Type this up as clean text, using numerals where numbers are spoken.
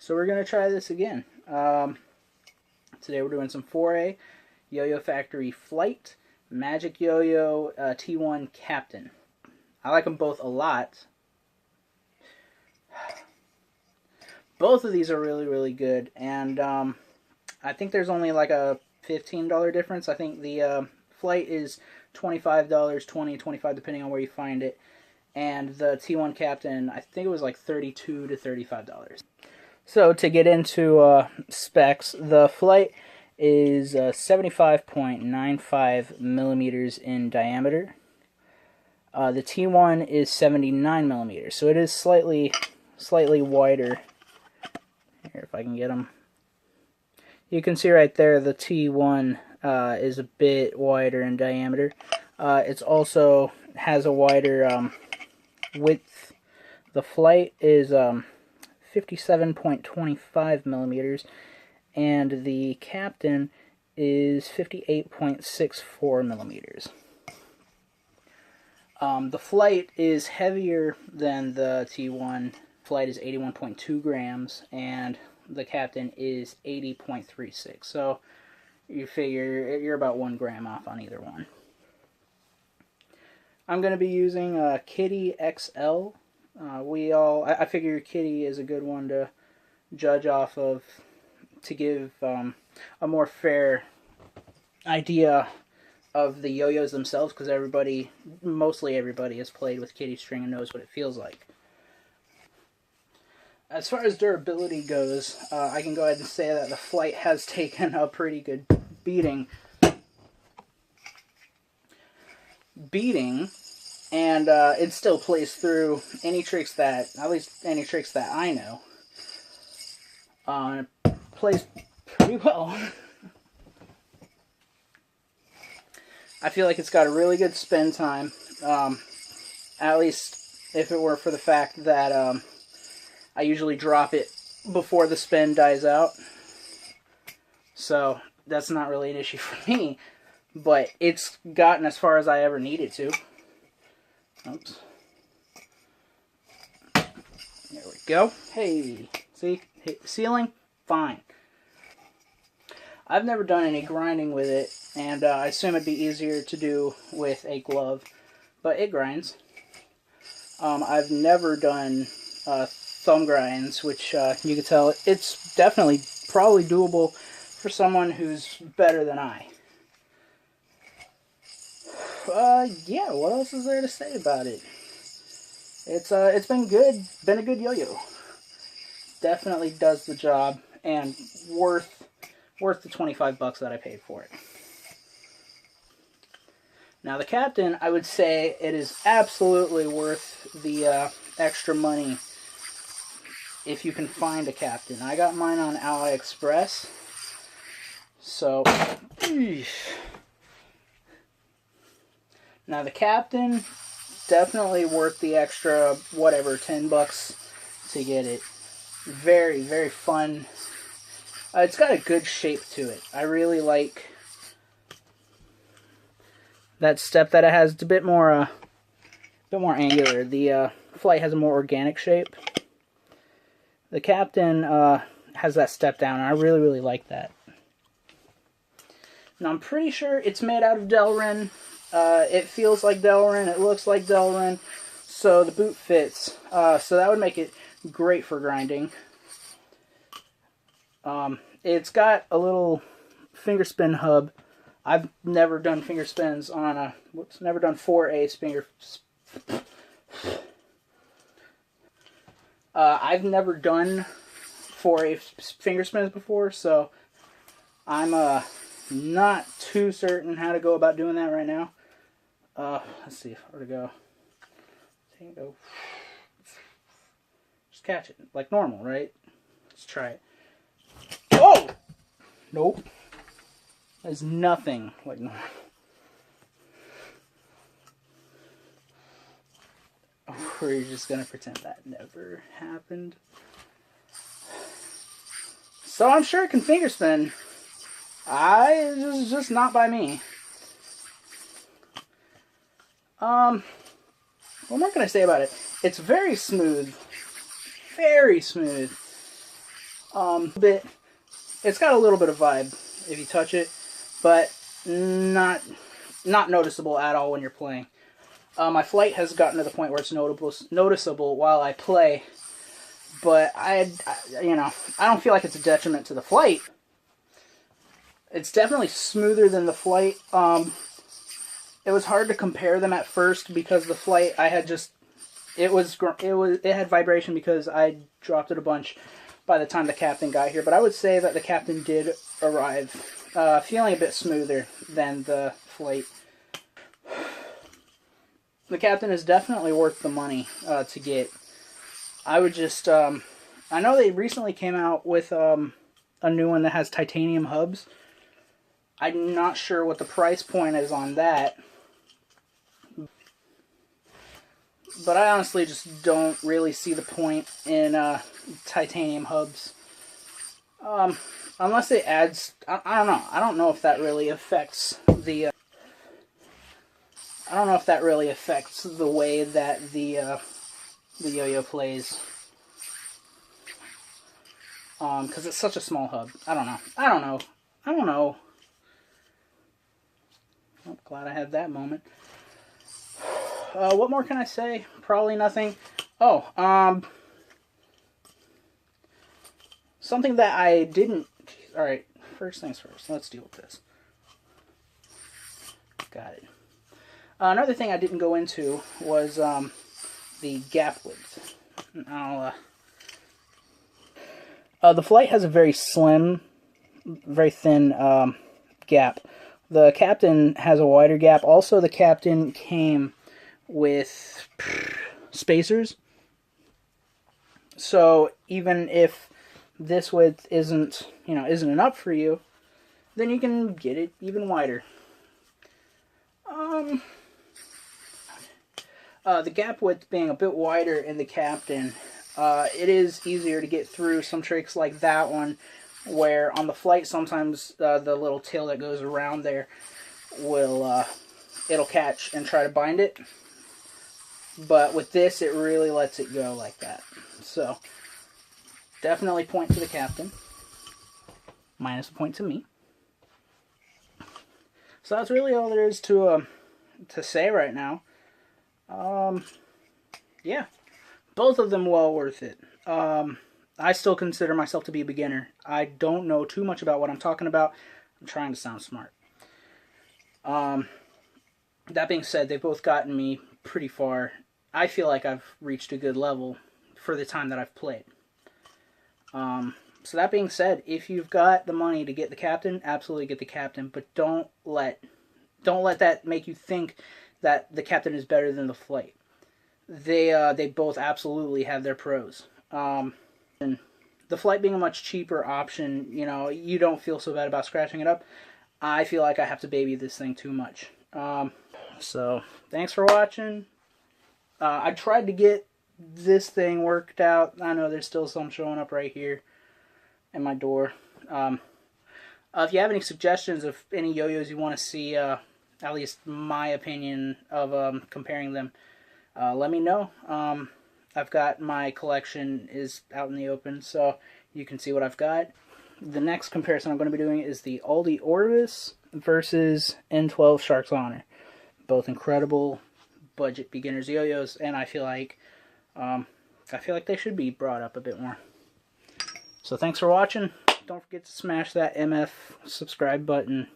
So we're going to try this again. Today we're doing some 4A Yo-Yo Factory Flight Magic Yo-Yo T1 Captain. I like them both a lot. Both of these are really, really good, and I think there's only like a $15 difference. I think the Flight is $25, $20, $25 depending on where you find it, and the T1 Captain, I think it was like $32 to $35. So to get into specs, the Flight is 75.95 millimeters in diameter. The T1 is 79 millimeters, so it is slightly wider. Here, if I can get them. You can see right there the T1 is a bit wider in diameter. It's also has a wider width. The Flight is 57.25 millimeters, and the Captain is 58.64 millimeters. The Flight is heavier than the T1. Flight is 81.2 grams, and the Captain is 80.36. So you figure you're about 1 gram off on either one. I'm going to be using Kitty XL. I figure Kitty is a good one to judge off of to give a more fair idea of the yo-yos themselves, because mostly everybody has played with Kitty string and knows what it feels like. As far as durability goes, I can go ahead and say that the Flight has taken a pretty good beating, and it still plays through at least any tricks that I know. It plays pretty well. I feel like it's got a really good spin time, at least if it were for the fact that I usually drop it before the spin dies out. So that's not really an issue for me, but it's gotten as far as I ever needed to. Oops. There we go. Hey, see? Hit the ceiling? Fine. I've never done any grinding with it, and I assume it'd be easier to do with a glove, but it grinds. I've never done thumb grinds, which you can tell it's definitely probably doable for someone who's better than I. Yeah, what else is there to say about it? It's been good, been a good yo-yo. Definitely does the job, and worth the $25 that I paid for it. Now the Captain, I would say it is absolutely worth the extra money if you can find a Captain. I got mine on AliExpress, so now the Captain, definitely worth the extra whatever, $10 to get it. Very, very fun. It's got a good shape to it. I really like that step that it has. It's a bit more angular. The Flight has a more organic shape. The Captain has that step down, and I really, really like that. Now, I'm pretty sure it's made out of Delrin. It feels like Delrin. It looks like Delrin. So the boot fits. So that would make it great for grinding. It's got a little finger spin hub. I've never done finger spins on never done 4A finger. I've never done 4A finger spins before, so I'm not too certain how to go about doing that right now. Let's see where to go. Go. Just catch it like normal, right? Let's try it. Oh! Nope. There's nothing like normal. We're just gonna pretend that never happened. So I'm sure it can finger spin. It's just not by me. What more can I say about it? It's very smooth. Very smooth. It's got a little bit of vibe if you touch it, but not noticeable at all when you're playing. My flight has gotten to the point where it's noticeable while I play, but I don't feel like it's a detriment to the flight. It's definitely smoother than the flight. It was hard to compare them at first because the flight it had vibration because I dropped it a bunch by the time the captain got here. But I would say that the captain did arrive feeling a bit smoother than the flight. The captain is definitely worth the money to get. I would just I know they recently came out with a new one that has titanium hubs. I'm not sure what the price point is on that. But I honestly just don't really see the point in titanium hubs. Unless it adds... I don't know. I don't know if that really affects the... I don't know if that really affects the way that the yo-yo plays. Because it's such a small hub. I don't know. Oh, glad I had that moment. What more can I say? Probably nothing. Oh, something that I didn't... Alright, first things first. Let's deal with this. Got it. Another thing I didn't go into was the gap width. The flight has a very slim, very thin gap. The captain has a wider gap. Also, the captain came with spacers. So even if this width isn't enough for you, then you can get it even wider. The gap width being a bit wider in the captain, it is easier to get through some tricks like that one, where on the flight sometimes the little tail that goes around there will it'll catch and try to bind it. But with this, it really lets it go like that. So definitely point to the captain. Minus a point to me. So that's really all there is to say right now. Yeah, both of them well worth it. I still consider myself to be a beginner. I don't know too much about what I'm talking about. I'm trying to sound smart. That being said, they've both gotten me pretty far. I feel like I've reached a good level for the time that I've played. So that being said, if you've got the money to get the captain, absolutely get the captain. But don't let that make you think that the captain is better than the flight. They both absolutely have their pros. And the flight being a much cheaper option, you don't feel so bad about scratching it up. I feel like I have to baby this thing too much. So thanks for watching. I tried to get this thing worked out. I know there's still some showing up right here in my door. If you have any suggestions of any yo-yos you want to see, at least my opinion of comparing them, let me know. I've got my collection is out in the open, so you can see what I've got. The next comparison I'm going to be doing is the Aldi Orvis versus N12 Shark's Honor. Both incredible budget beginners yo-yos, and I feel like they should be brought up a bit more. So thanks for watching. Don't forget to smash that MF subscribe button.